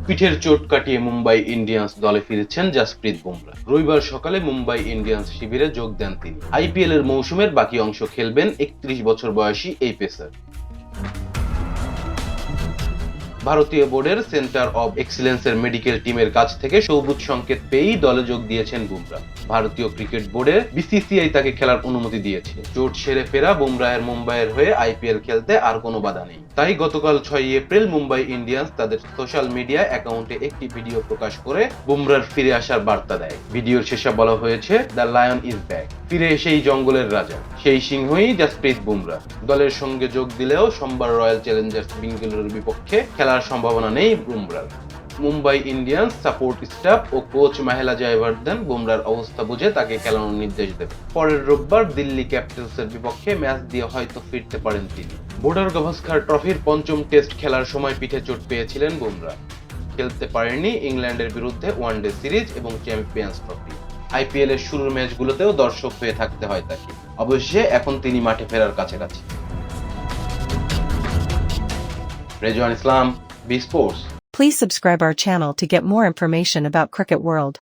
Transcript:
পিঠের চোট কাটিয়ে মুম্বাই ইন্ডিয়ান্স দলে ফিরেছেন জাসপ্রীত বুমরা। রবিবার সকালে মুম্বাই ইন্ডিয়ান্স শিবিরে যোগ দেন তিনি। আইপিএল এর মৌসুমের বাকি অংশ খেলবেন 31 বছর বয়সী এই পেসার। ভারতীয় বোর্ডের সেন্টার অব এক্সিলেন্সের মেডিকেল টিমের কাছ থেকে সবুজ সংকেত পেয়েই দলে যোগ দিয়েছেন বুমরা। ভারতীয় ক্রিকেট বোর্ডের বিসিসিআই তাকে খেলার অনুমতি দিয়েছে। চোট সেরে ফেরা বুমরাহের মুম্বাইয়ের হয়ে আইপিএল খেলতে আর কোনো বাধা নেই। তাই গতকাল 6 এপ্রিল মুম্বাই ইন্ডিয়ান্স তাদের সোশ্যাল মিডিয়া অ্যাকাউন্টে একটি ভিডিও প্রকাশ করে বুমরার ফিরে আসার বার্তা দেয়। ভিডিওর শেষে বলা হয়েছে, দ্য লায়ন ইজ ব্যাক। ফিরে এসেই জঙ্গলের রাজা, সেই সিংহই জাসপ্রীত বুমরা। দলের সঙ্গে যোগ দিলেও সোমবার রয়্যাল চ্যালেঞ্জার্স বেঙ্গালুরুর বিপক্ষে খেলার সম্ভাবনা নেই বুমরার। মুম্বাই ইন্ডিয়ান্স সাপোর্ট স্টাফ ও কোচ মাহেলা জয়বর্ধন বুমরার অবস্থা বুঝে তাকে খেলানোর নির্দেশ দেবে। পরের রোববার দিল্লি ক্যাপিটালসের বিপক্ষে ম্যাচ দিয়ে হয়তো ফিরতে পারেন তিনি। বর্ডার গাভাস্কার ট্রফির পঞ্চম টেস্ট খেলার সময় পিঠে চোট পেয়েছিলেন বুমরা। খেলতে পারেননি ইংল্যান্ডের বিরুদ্ধে ওয়ানডে সিরিজ এবং চ্যাম্পিয়ন্স ট্রফি। আইপিএল এর শুরুর ম্যাচগুলোতেও দর্শক হয়ে থাকতে হয় তাকে। অবশ্যই এখন তিনি মাঠে ফেরার কাছাকাছি। Rezwan Islam, B sports. Please subscribe our channel to get more information about Cricket World.